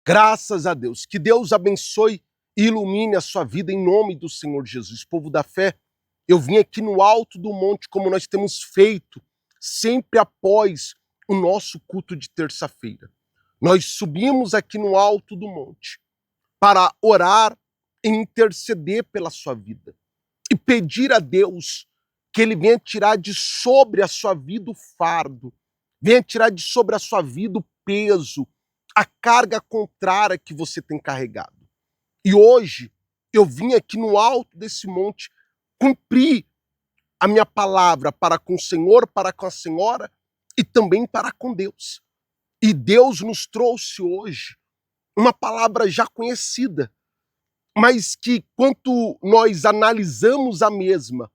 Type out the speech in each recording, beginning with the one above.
Graças a Deus. Que Deus abençoe e ilumine a sua vida em nome do Senhor Jesus. Povo da fé, eu vim aqui no alto do monte, como nós temos feito, sempre após o nosso culto de terça-feira. Nós subimos aqui no alto do monte para orar e interceder pela sua vida e pedir a Deus que Ele venha tirar de sobre a sua vida o fardo, venha tirar de sobre a sua vida o peso, a carga contrária que você tem carregado. E hoje eu vim aqui no alto desse monte cumprir a minha palavra para com o Senhor, para com a senhora e também para com Deus. E Deus nos trouxe hoje uma palavra já conhecida, mas que quanto nós analisamos a mesma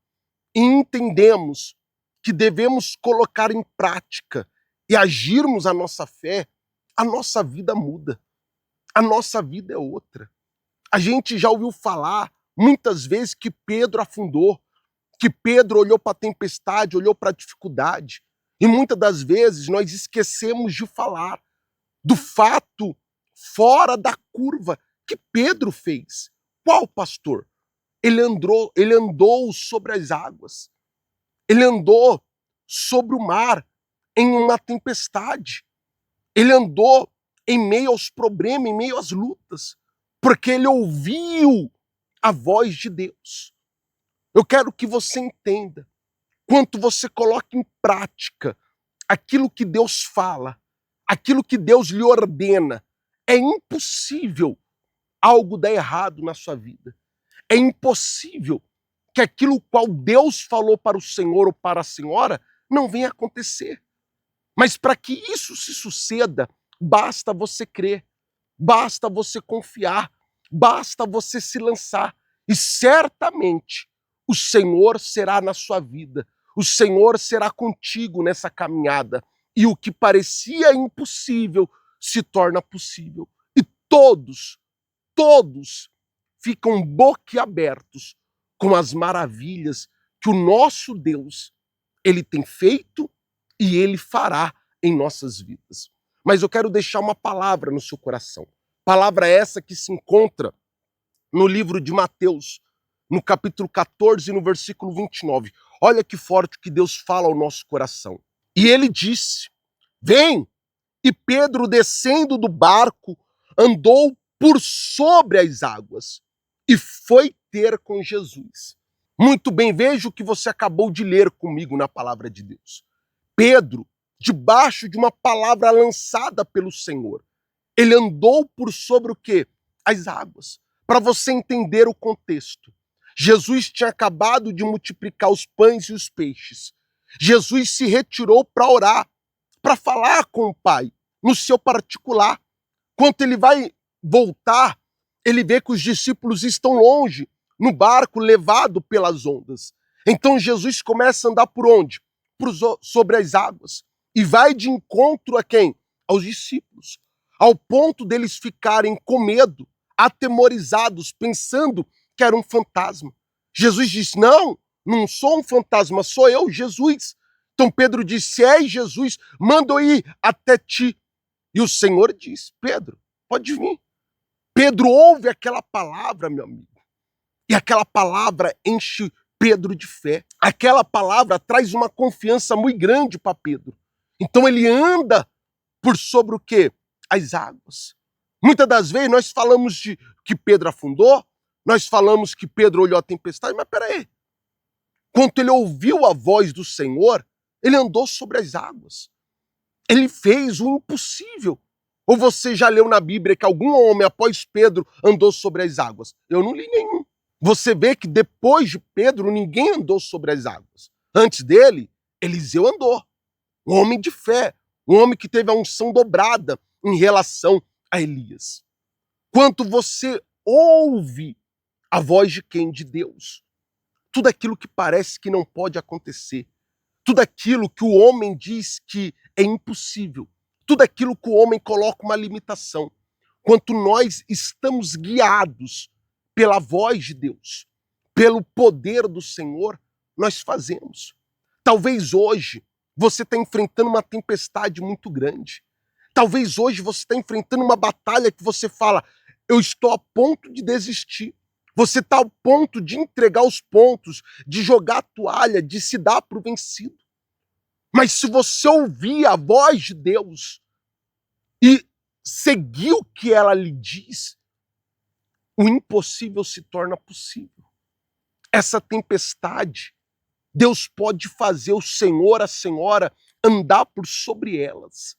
e entendemos que devemos colocar em prática e agirmos a nossa fé, a nossa vida muda. A nossa vida é outra. A gente já ouviu falar muitas vezes que Pedro afundou, que Pedro olhou para a tempestade, olhou para a dificuldade. E muitas das vezes nós esquecemos de falar do fato fora da curva que Pedro fez. Qual, pastor? Ele andou sobre as águas. Ele andou sobre o mar em uma tempestade. Ele andou em meio aos problemas, em meio às lutas, porque ele ouviu a voz de Deus. Eu quero que você entenda, quanto você coloca em prática aquilo que Deus fala, aquilo que Deus lhe ordena, é impossível algo dar errado na sua vida. É impossível que aquilo qual Deus falou para o Senhor ou para a senhora não venha acontecer. Mas para que isso se suceda, basta você crer, basta você confiar, basta você se lançar. E certamente o Senhor será na sua vida, o Senhor será contigo nessa caminhada. E o que parecia impossível se torna possível. E todos ficam boquiabertos com as maravilhas que o nosso Deus, Ele tem feito e Ele fará em nossas vidas. Mas eu quero deixar uma palavra no seu coração. Palavra essa que se encontra no livro de Mateus, no capítulo 14, no versículo 29. Olha que forte que Deus fala ao nosso coração. E ele disse: vem! E Pedro, descendo do barco, andou por sobre as águas e foi ter com Jesus. Muito bem, veja o que você acabou de ler comigo na palavra de Deus. Pedro, debaixo de uma palavra lançada pelo Senhor, ele andou por sobre o quê? As águas. Para você entender o contexto. Jesus tinha acabado de multiplicar os pães e os peixes. Jesus se retirou para orar, para falar com o Pai, no seu particular. Quando ele vai voltar, ele vê que os discípulos estão longe, no barco, levado pelas ondas. Então Jesus começa a andar por onde? Sobre as águas. E vai de encontro a quem? Aos discípulos. Ao ponto deles ficarem com medo, atemorizados, pensando que era um fantasma. Jesus disse: não sou um fantasma, sou eu, Jesus. Então Pedro disse: se és Jesus, manda eu ir até ti. E o Senhor diz: Pedro, pode vir. Pedro ouve aquela palavra, meu amigo. E aquela palavra enche Pedro de fé. Aquela palavra traz uma confiança muito grande para Pedro. Então ele anda por sobre o quê? As águas. Muitas das vezes nós falamos de que Pedro afundou, nós falamos que Pedro olhou a tempestade, mas peraí. Quando ele ouviu a voz do Senhor, ele andou sobre as águas. Ele fez o impossível. Ou você já leu na Bíblia que algum homem após Pedro andou sobre as águas? Eu não li nenhum. Você vê que depois de Pedro ninguém andou sobre as águas. Antes dele, Eliseu andou. Um homem de fé, um homem que teve a unção dobrada em relação a Elias. Quando você ouve a voz de quem? De Deus. Tudo aquilo que parece que não pode acontecer, tudo aquilo que o homem diz que é impossível, tudo aquilo que o homem coloca uma limitação, quanto nós estamos guiados pela voz de Deus, pelo poder do Senhor, nós fazemos. Talvez hoje você está enfrentando uma tempestade muito grande. Talvez hoje você está enfrentando uma batalha que você fala, eu estou a ponto de desistir. Você está ao ponto de entregar os pontos, de jogar a toalha, de se dar por vencido. Mas se você ouvir a voz de Deus e seguir o que ela lhe diz, o impossível se torna possível. Essa tempestade, Deus pode fazer o Senhor, a Senhora, andar por sobre elas.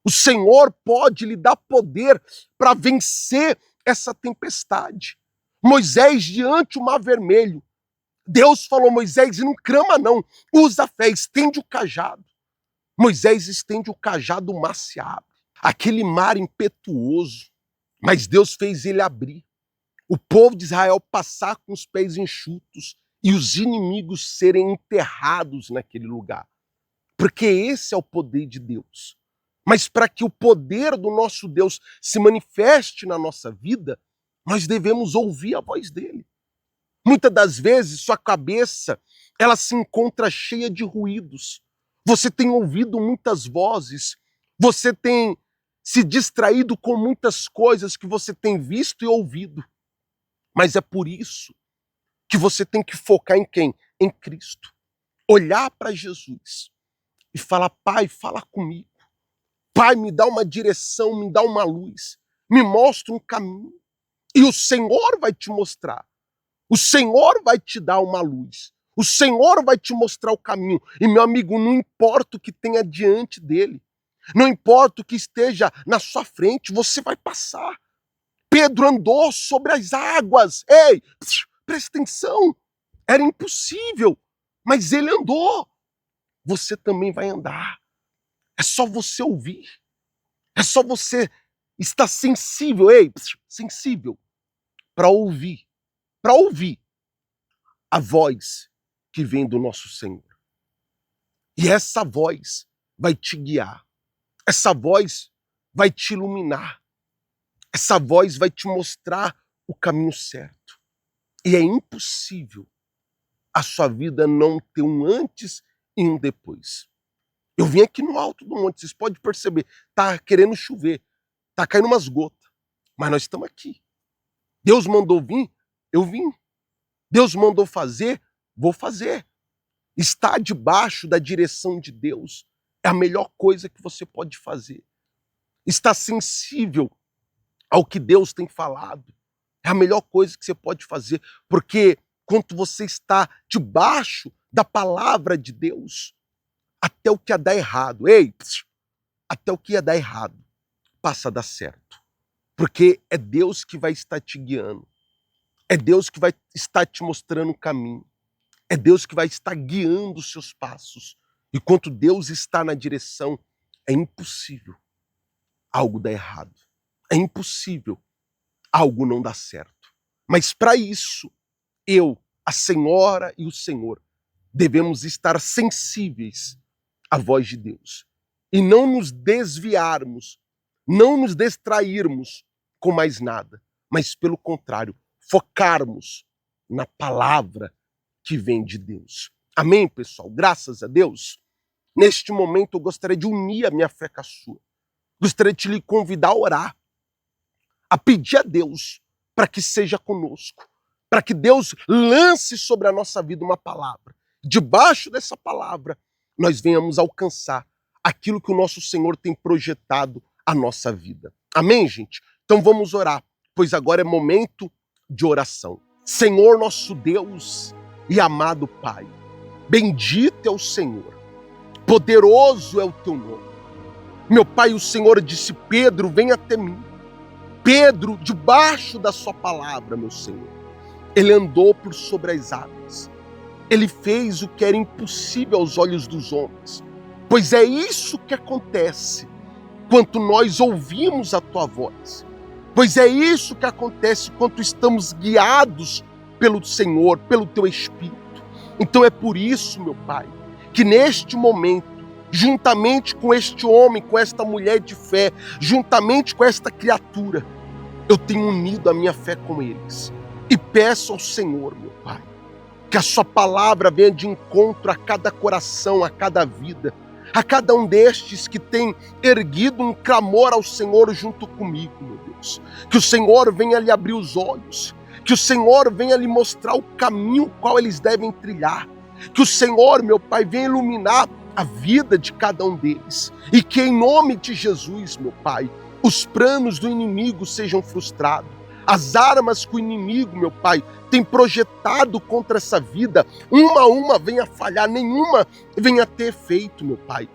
O Senhor pode lhe dar poder para vencer essa tempestade. Moisés, diante do Mar Vermelho, Deus falou, Moisés, não crama não, usa a fé, estende o cajado. Moisés estende o cajado, o mar se abre. Aquele mar impetuoso, mas Deus fez ele abrir. O povo de Israel passar com os pés enxutos e os inimigos serem enterrados naquele lugar. Porque esse é o poder de Deus. Mas para que o poder do nosso Deus se manifeste na nossa vida, nós devemos ouvir a voz dele. Muitas das vezes, sua cabeça, ela se encontra cheia de ruídos. Você tem ouvido muitas vozes, você tem se distraído com muitas coisas que você tem visto e ouvido. Mas é por isso que você tem que focar em quem? Em Cristo. Olhar para Jesus e falar, Pai, fala comigo. Pai, me dá uma direção, me dá uma luz. Me mostra um caminho. E o Senhor vai te mostrar. O Senhor vai te dar uma luz. O Senhor vai te mostrar o caminho. E, meu amigo, não importa o que tenha diante dele. Não importa o que esteja na sua frente, você vai passar. Pedro andou sobre as águas. Ei, presta atenção. Era impossível, mas ele andou. Você também vai andar. É só você ouvir. É só você estar sensível, sensível, para ouvir a voz que vem do nosso Senhor. E essa voz vai te guiar. Essa voz vai te iluminar. Essa voz vai te mostrar o caminho certo. E é impossível a sua vida não ter um antes e um depois. Eu vim aqui no alto do monte, vocês podem perceber, tá querendo chover, tá caindo umas gotas, mas nós estamos aqui. Deus mandou vir, eu vim. Deus mandou fazer, vou fazer. Estar debaixo da direção de Deus é a melhor coisa que você pode fazer. Estar sensível ao que Deus tem falado é a melhor coisa que você pode fazer, porque quando você está debaixo da palavra de Deus, até o que ia dar errado, até o que ia dar errado, passa a dar certo. Porque é Deus que vai estar te guiando. É Deus que vai estar te mostrando o caminho. É Deus que vai estar guiando os seus passos. E quando Deus está na direção, é impossível algo dar errado. É impossível algo não dar certo. Mas para isso, eu, a Senhora e o Senhor, devemos estar sensíveis à voz de Deus. E não nos desviarmos, não nos distrairmos com mais nada. Mas pelo contrário, focarmos na palavra que vem de Deus. Amém, pessoal? Graças a Deus. Neste momento eu gostaria de unir a minha fé com a sua. Gostaria de lhe convidar a orar, a pedir a Deus para que seja conosco, para que Deus lance sobre a nossa vida uma palavra. Debaixo dessa palavra, nós venhamos alcançar aquilo que o nosso Senhor tem projetado à nossa vida. Amém, gente? Então vamos orar, pois agora é momento de oração. Senhor nosso Deus e amado Pai, bendito é o Senhor, poderoso é o teu nome. Meu Pai, o Senhor disse, Pedro, vem até mim. Pedro, debaixo da sua palavra, meu Senhor, ele andou por sobre as águas. Ele fez o que era impossível aos olhos dos homens. Pois é isso que acontece quando nós ouvimos a tua voz. Pois é isso que acontece quando estamos guiados pelo Senhor, pelo teu Espírito. Então é por isso, meu Pai, que neste momento, juntamente com este homem, com esta mulher de fé, juntamente com esta criatura, eu tenho unido a minha fé com eles. E peço ao Senhor, meu Pai, que a sua palavra venha de encontro a cada coração, a cada vida, a cada um destes que tem erguido um clamor ao Senhor junto comigo, meu Deus. Que o Senhor venha lhe abrir os olhos, que o Senhor venha lhe mostrar o caminho qual eles devem trilhar, que o Senhor, meu Pai, venha iluminar a vida de cada um deles, e que em nome de Jesus, meu Pai, os planos do inimigo sejam frustrados, as armas que o inimigo, meu Pai, tem projetado contra essa vida, uma a uma venha falhar, nenhuma venha ter efeito, meu Pai.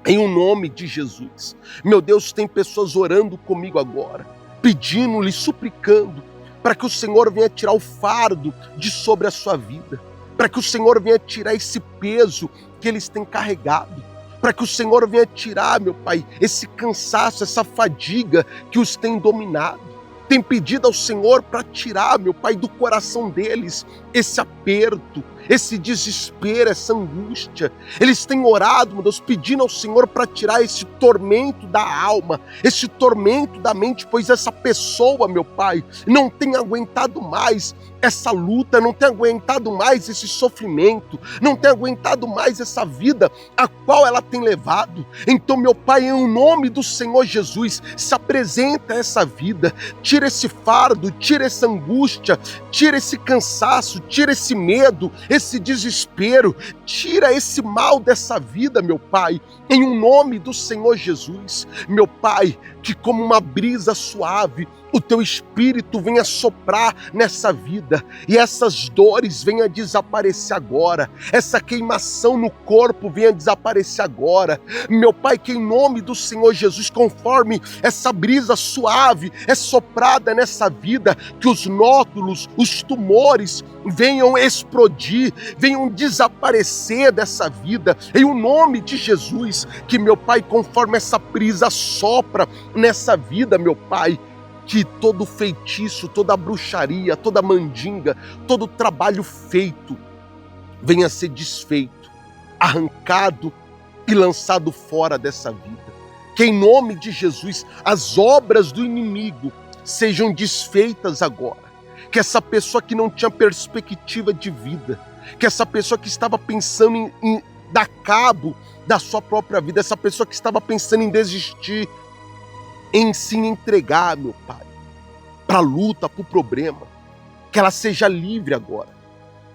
Em o nome de Jesus. Meu Deus, tem pessoas orando comigo agora, pedindo-lhe, suplicando, para que o Senhor venha tirar o fardo de sobre a sua vida, para que o Senhor venha tirar esse peso que eles têm carregado, para que o Senhor venha tirar, meu Pai, esse cansaço, essa fadiga que os tem dominado. Tem pedido ao Senhor para tirar, meu Pai, do coração deles esse aperto, esse desespero, essa angústia. Eles têm orado, meu Deus, pedindo ao Senhor para tirar esse tormento da alma, esse tormento da mente, pois essa pessoa, meu Pai, não tem aguentado mais essa luta, não tem aguentado mais esse sofrimento, não tem aguentado mais essa vida a qual ela tem levado. Então, meu Pai, em nome do Senhor Jesus, se apresenta essa vida, tira esse fardo, tira essa angústia, tira esse cansaço, tira esse medo, esse desespero, tira esse mal dessa vida, meu Pai, em um nome do Senhor Jesus. Meu Pai, que como uma brisa suave, o teu Espírito venha soprar nessa vida e essas dores venham desaparecer agora, essa queimação no corpo venha desaparecer agora. Meu Pai, que em nome do Senhor Jesus, conforme essa brisa suave é soprada nessa vida, que os nódulos, os tumores venham explodir, venham desaparecer dessa vida, em o nome de Jesus. Que, meu Pai, conforme essa brisa sopra nessa vida, meu Pai, que todo feitiço, toda bruxaria, toda mandinga, todo trabalho feito venha a ser desfeito, arrancado e lançado fora dessa vida. Que em nome de Jesus as obras do inimigo sejam desfeitas agora. Que essa pessoa que não tinha perspectiva de vida, que essa pessoa que estava pensando em dar cabo da sua própria vida, essa pessoa que estava pensando em desistir, em se entregar, meu Pai, para a luta, para o problema, que ela seja livre agora,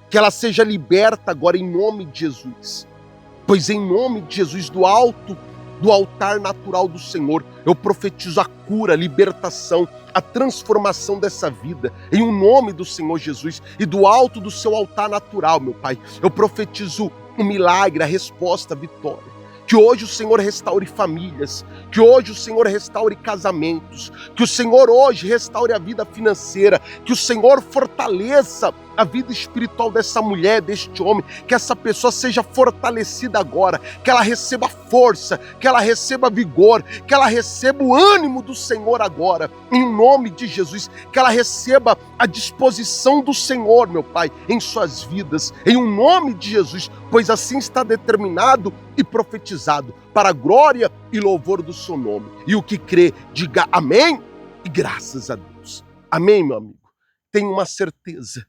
que ela seja liberta agora em nome de Jesus, pois em nome de Jesus, do alto do altar natural do Senhor, eu profetizo a cura, a libertação, a transformação dessa vida, em um nome do Senhor Jesus, e do alto do seu altar natural, meu Pai, eu profetizo o milagre, a resposta, a vitória. Que hoje o Senhor restaure famílias, que hoje o Senhor restaure casamentos, que o Senhor hoje restaure a vida financeira, que o Senhor fortaleça a vida espiritual dessa mulher, deste homem, que essa pessoa seja fortalecida agora, que ela receba força, que ela receba vigor, que ela receba o ânimo do Senhor agora, em nome de Jesus, que ela receba a disposição do Senhor, meu Pai, em suas vidas, em um nome de Jesus, pois assim está determinado e profetizado, para a glória e louvor do seu nome. E o que crê, diga amém e graças a Deus. Amém, meu amigo? Tenha uma certeza.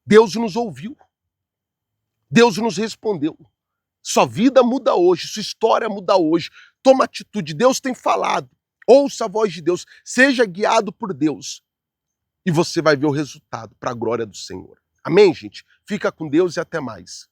Deus nos ouviu, Deus nos respondeu. Sua vida muda hoje, sua história muda hoje. Toma atitude, Deus tem falado. Ouça a voz de Deus, seja guiado por Deus. E você vai ver o resultado para a glória do Senhor. Amém, gente? Fica com Deus e até mais.